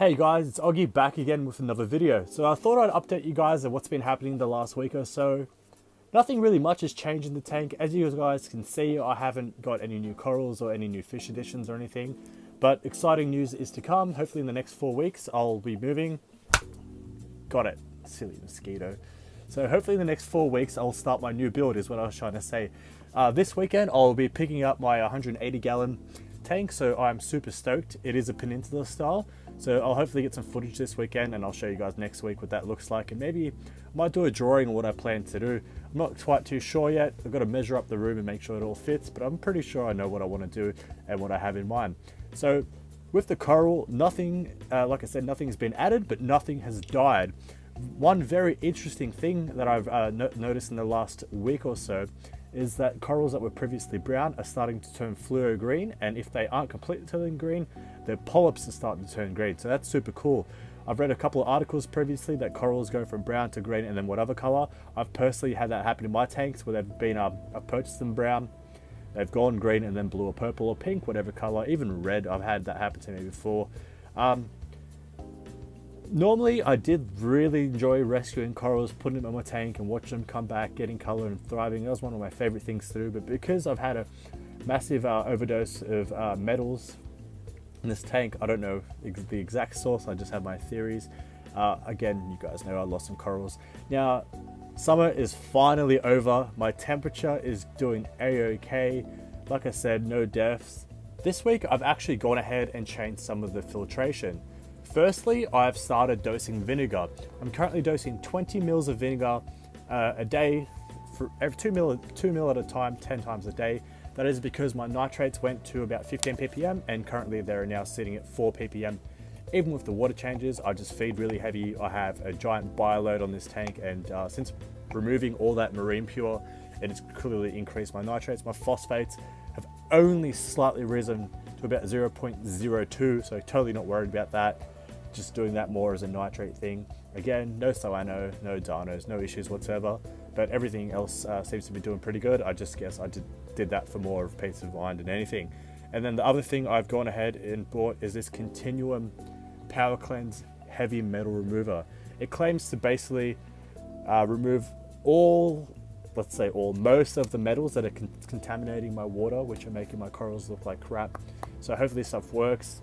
Hey guys, it's Oggy back again with another video. So I thought I'd update you guys on what's been happening the last week or so. Nothing really much has changed in the tank. As you guys can see, I haven't got any new corals or any new fish additions or anything. But exciting news is to come. Hopefully in the next 4 weeks, I'll be moving. Got it. Silly mosquito. So hopefully in the next 4 weeks, I'll start my new build is what I was trying to say. This weekend, I'll be picking up my 180 gallon tank, so I'm super stoked. It is a peninsula style, so I'll hopefully get some footage this weekend and I'll show you guys next week what that looks like, and maybe I might do a drawing of what I plan to do. I'm not quite too sure yet. I've got to measure up the room and make sure it all fits, but I'm pretty sure I know what I want to do and what I have in mind. So with the coral, nothing, like I said, nothing's been added, but nothing has died. One very interesting thing that I've noticed in the last week or so is that corals that were previously brown are starting to turn fluo green, and if they aren't completely turning green, their polyps are starting to turn green, so that's super cool. I've read a couple of articles previously that corals go from brown to green and then whatever color. I've personally had that happen in my tanks where they've been, I've purchased them brown, they've gone green and then blue or purple or pink, whatever color, even red. I've had that happen to me before. Normally, I did really enjoy rescuing corals, putting them in my tank and watching them come back, getting color and thriving. That was one of my favorite things to do, but because I've had a massive overdose of metals in this tank, I don't know the exact source, I just have my theories. Again, you guys know I lost some corals. Now, summer is finally over. My temperature is doing a-okay. Like I said, no deaths. This week, I've actually gone ahead and changed some of the filtration. Firstly, I've started dosing vinegar. I'm currently dosing 20 mils of vinegar a day, for every 2 mil at a time, 10 times a day. That is because my nitrates went to about 15 ppm and currently they're now sitting at 4 ppm. Even with the water changes, I just feed really heavy. I have a giant bioload on this tank, and since removing all that marine pure, it has clearly increased my nitrates. My phosphates have only slightly risen to about 0.02, so totally not worried about that. Just doing that more as a nitrate thing. Again, no cyano, no dinos, no issues whatsoever, but everything else seems to be doing pretty good. I just guess I did that for more of peace of mind than anything. And then the other thing I've gone ahead and bought is this Continuum Power Cleanse Heavy Metal Remover. It claims to basically remove most of the metals that are contaminating my water, which are making my corals look like crap. So hopefully this stuff works.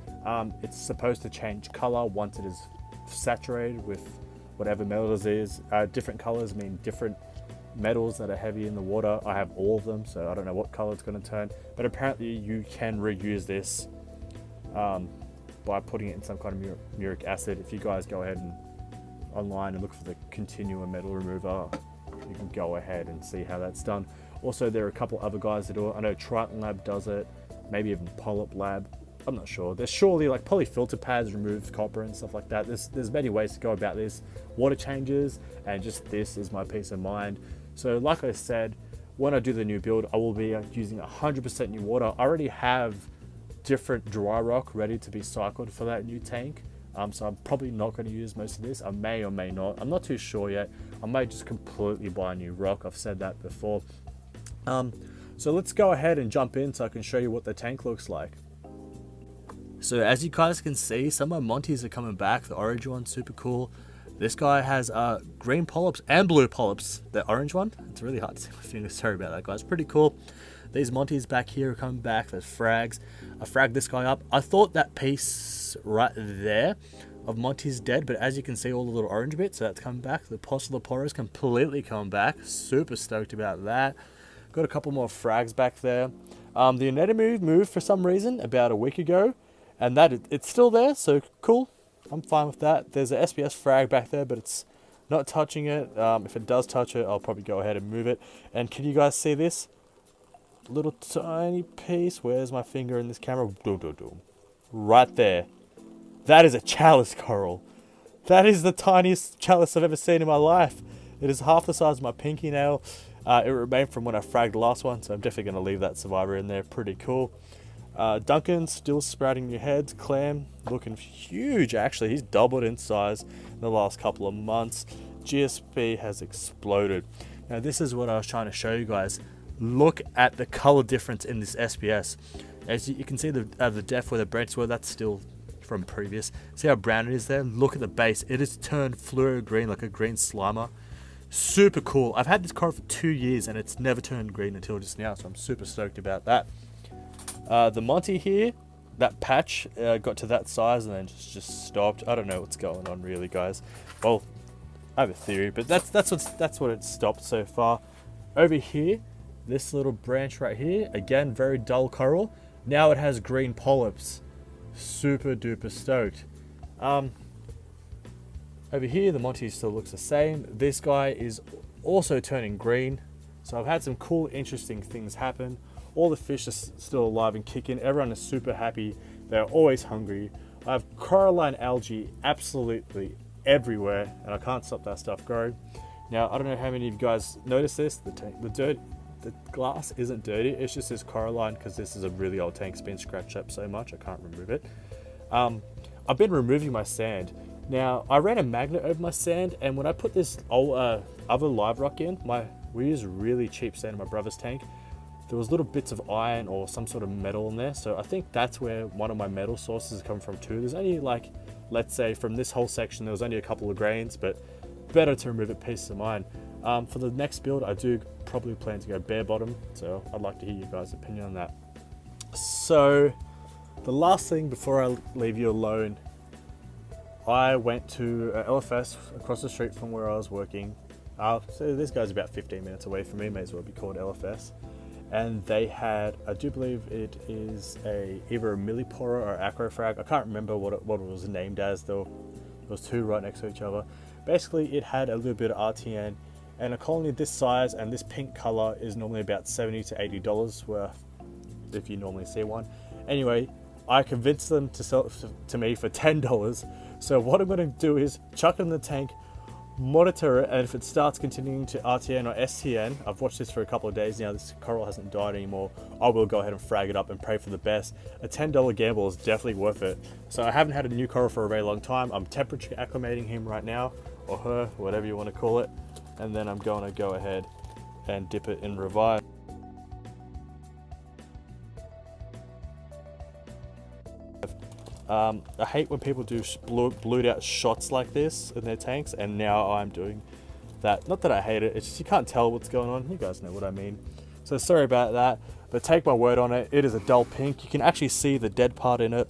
It's supposed to change color once it is saturated with whatever metal it is. Different colors mean different metals that are heavy in the water. I have all of them, so I don't know what color it's going to turn, but apparently you can reuse this by putting it in some kind of muric acid. If you guys go ahead and online and look for the Continuum Metal Remover, you can go ahead and see how that's done. Also, there are a couple other guys that do it. I know Triton Lab does it, maybe even Polyp Lab. I'm not sure. There's surely like polyfilter pads remove copper and stuff like that. There's many ways to go about this. Water changes, and just this is my peace of mind. So like I said, when I do the new build, I will be using 100% new water. I already have different dry rock ready to be cycled for that new tank. So I'm probably not going to use most of this. I may or may not. I'm not too sure yet. I might just completely buy a new rock. I've said that before. So let's go ahead and jump in so I can show you what the tank looks like. So as you guys can see, some of my Monties are coming back. The orange one's super cool. This guy has green polyps and blue polyps. The orange one, it's really hard to see my fingers. Sorry about that, guys. Pretty cool. These Monties back here are coming back. There's frags. I fragged this guy up. I thought that piece right there of Monty's dead, but as you can see, all the little orange bits, so that's coming back. The Postulopora completely coming back. Super stoked about that. Got a couple more frags back there. The anemone moved for some reason about a week ago, and it's still there, so cool. I'm fine with that. There's a SPS frag back there, but it's not touching it. If it does touch it, I'll probably go ahead and move it. And can you guys see this? Little tiny piece. Where's my finger in this camera? Right there. That is a chalice coral. That is the tiniest chalice I've ever seen in my life. It is half the size of my pinky nail. It remained from when I fragged the last one, so I'm definitely going to leave that survivor in there. Pretty cool. Duncan still sprouting new heads. Clam looking huge, actually. He's doubled in size in the last couple of months. GSP has exploded. Now this is what I was trying to show you guys. Look at the color difference in this SPS. As you can see, the depth where the branches were, that's still from previous. See how brown it is there? Look at the base. It has turned fluoro green, like a green slimer. Super cool. I've had this coral for 2 years and it's never turned green until just now, so I'm super stoked about that. The Monty here, that patch got to that size and then just stopped. I don't know what's going on really, guys. Well, I have a theory, but that's what it's stopped so far. Over here, this little branch right here, again, very dull coral. Now it has green polyps. Super duper stoked. Over here, the Monty still looks the same. This guy is also turning green. So I've had some cool, interesting things happen. All the fish are still alive and kicking. Everyone is super happy. They're always hungry. I have coralline algae absolutely everywhere, and I can't stop that stuff growing. Now, I don't know how many of you guys noticed this. The glass isn't dirty. It's just this coralline because this is a really old tank. It's been scratched up so much I can't remove it. I've been removing my sand. Now, I ran a magnet over my sand, and when I put this old, other live rock in, we use really cheap sand in my brother's tank. There was little bits of iron or some sort of metal in there, so I think that's where one of my metal sources come from too. There's only like, let's say from this whole section, there was only a couple of grains, but better to remove it, peace of mind. For the next build, I do probably plan to go bare bottom, so I'd like to hear you guys' opinion on that. So, the last thing before I leave you alone, I went to LFS across the street from where I was working. So this guy's about 15 minutes away from me, may as well be called LFS. And they had, I do believe it is either a millipora or acrofrag. I can't remember what it was named as though. There was two right next to each other. Basically, it had a little bit of RTN, and a colony this size and this pink color is normally about $70 to $80 worth if you normally see one. Anyway, I convinced them to sell it to me for $10. So what I'm going to do is chuck it in the tank, monitor it, and if it starts continuing to RTN or STN, I've watched this for a couple of days now, this coral hasn't died anymore, I will go ahead and frag it up and pray for the best. A $10 gamble is definitely worth it. So I haven't had a new coral for a very long time. I'm temperature acclimating him right now, or her, whatever you want to call it, and then I'm going to go ahead and dip it in Revive. I hate when people do blued out shots like this in their tanks, and now I'm doing that. Not that I hate it, it's just you can't tell what's going on. You guys know what I mean. So sorry about that, but take my word on it, it is a dull pink. You can actually see the dead part in it.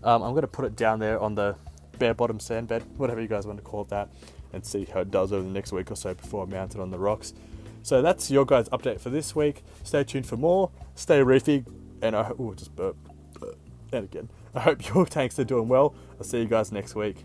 I'm going to put it down there on the bare bottom sand bed, whatever you guys want to call it that, and see how it does over the next week or so before I mount it on the rocks. So that's your guys' update for this week. Stay tuned for more, stay reefy, and I hope, just burp, and again. I hope your tanks are doing well. I'll see you guys next week.